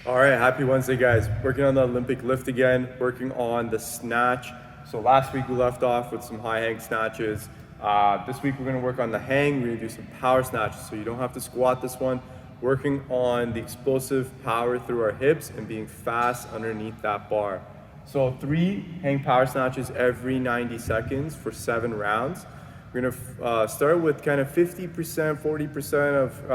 All right, happy Wednesday, guys. Working on the Olympic lift again, working on the snatch. So last week we left off with some high hang snatches. This week we're gonna work on the hang. We're gonna do some power snatches, so you don't have to squat this one. Working on the explosive power through our hips and being fast underneath that bar. So 3 hang power snatches every 90 seconds for 7 rounds. We're gonna start with kind of 50%, 40% of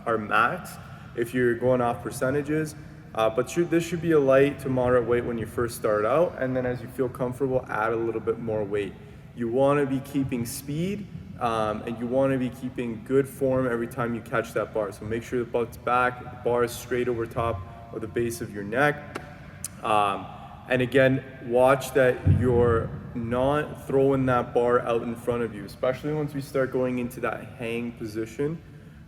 our max if you're going off percentages. But this should be a light to moderate weight when you first start out, and then as you feel comfortable, add a little bit more weight. You want to be keeping speed, and you want to be keeping good form every time you catch that bar. So make sure the butt's back, the bar is straight over top of the base of your neck. And again, watch that you're not throwing that bar out in front of you, especially once we start going into that hang position.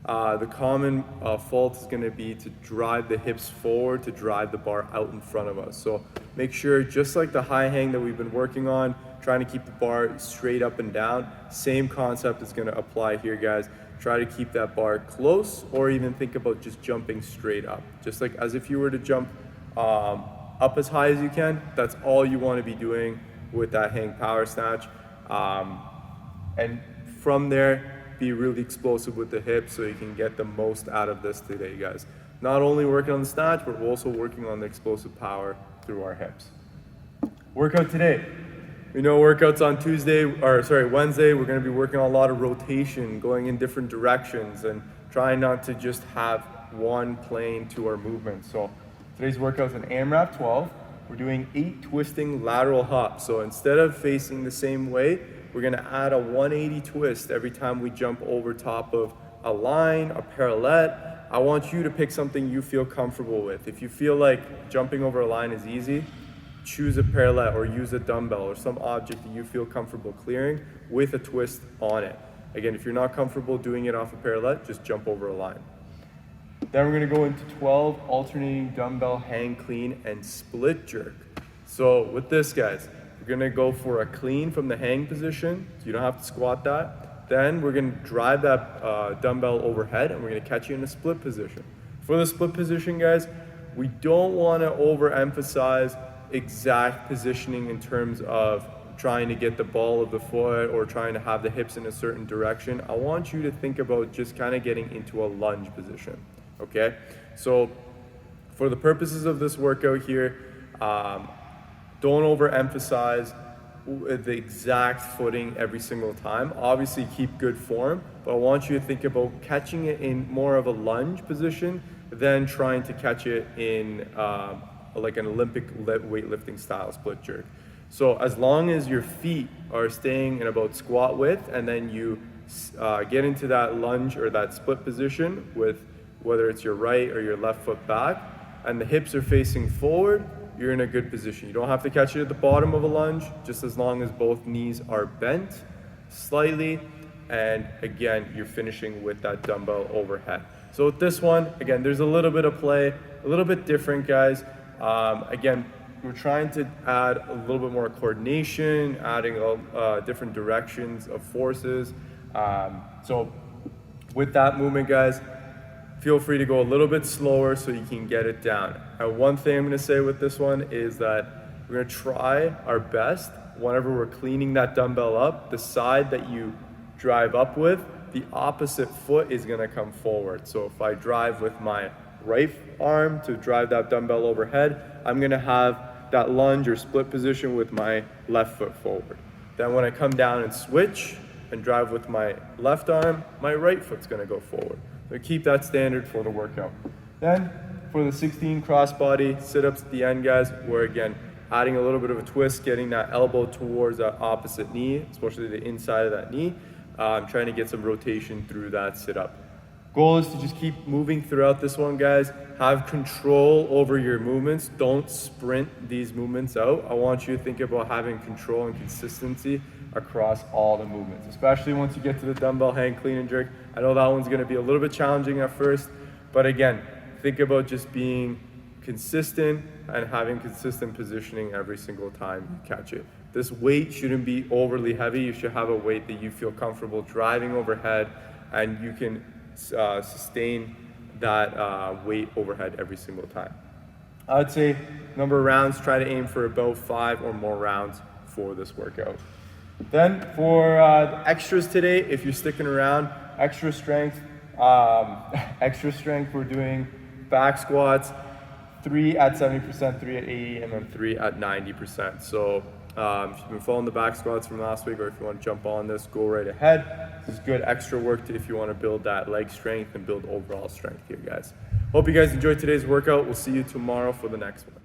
The common fault is going to be to drive the hips forward, to drive the bar out in front of us. So make sure, just like the high hang that we've been working on, trying to keep the bar straight up and down, same concept is going to apply here, guys. Try to keep that bar close, or even think about just jumping straight up. Just like as if you were to jump up as high as you can, that's all you want to be doing with that hang power snatch. And from there, be really explosive with the hips so you can get the most out of this today, guys. Not only working on the snatch, but we're also working on the explosive power through our hips. Workout today. We know workouts on Wednesday, we're gonna be working on a lot of rotation, going in different directions, and trying not to just have one plane to our movement. So today's workout's an AMRAP 12. We're doing 8 twisting lateral hops. So instead of facing the same way, we're gonna add a 180 twist every time we jump over top of a line, a parallel. I want you to pick something you feel comfortable with. If you feel like jumping over a line is easy, choose a parallel or use a dumbbell or some object that you feel comfortable clearing with a twist on it. Again, if you're not comfortable doing it off a parallel, just jump over a line. Then we're gonna go into 12 alternating dumbbell hang clean and split jerk. So with this, guys, we're gonna go for a clean from the hang position, so you don't have to squat that. Then we're gonna drive that dumbbell overhead, and we're gonna catch you in a split position. For the split position, guys, we don't wanna overemphasize exact positioning in terms of trying to get the ball of the foot or trying to have the hips in a certain direction. I want you to think about just kind of getting into a lunge position, okay? So for the purposes of this workout here, don't overemphasize the exact footing every single time. Obviously keep good form, but I want you to think about catching it in more of a lunge position than trying to catch it in like an Olympic weightlifting style split jerk. So as long as your feet are staying in about squat width, and then you get into that lunge or that split position with whether it's your right or your left foot back, and the hips are facing forward, you're in a good position. You don't have to catch it at the bottom of a lunge, just as long as both knees are bent slightly, and again, you're finishing with that dumbbell overhead. So with this one, again, there's a little bit of play, a little bit different, guys. Again, we're trying to add a little bit more coordination, adding different directions of forces. So with that movement, guys, feel free to go a little bit slower so you can get it down. And one thing I'm gonna say with this one is that we're gonna try our best whenever we're cleaning that dumbbell up, the side that you drive up with, the opposite foot is gonna come forward. So if I drive with my right arm to drive that dumbbell overhead, I'm gonna have that lunge or split position with my left foot forward. Then when I come down and switch and drive with my left arm, my right foot's gonna go forward. So keep that standard for the workout. Then for the 16 crossbody sit-ups at the end, guys, we're again adding a little bit of a twist, getting that elbow towards that opposite knee, especially the inside of that knee. Trying to get some rotation through that sit-up. Goal is to just keep moving throughout this one, guys. Have control over your movements. Don't sprint these movements out. I want you to think about having control and consistency across all the movements, especially once you get to the dumbbell hang clean and jerk. I know that one's gonna be a little bit challenging at first, but again, think about just being consistent and having consistent positioning every single time you catch it. This weight shouldn't be overly heavy. You should have a weight that you feel comfortable driving overhead, and you can sustain that weight overhead every single time. I'd say number of rounds, try to aim for about 5 or more rounds for this workout. Then for extras today, if you're sticking around, extra strength, we're doing back squats, 3 at 70%, 3 at 80, and then 3 at 90%. So if you've been following the back squats from last week, or if you want to jump on this, go right ahead. This is good extra work if you want to build that leg strength and build overall strength here, guys. Hope you guys enjoyed today's workout. We'll see you tomorrow for the next one.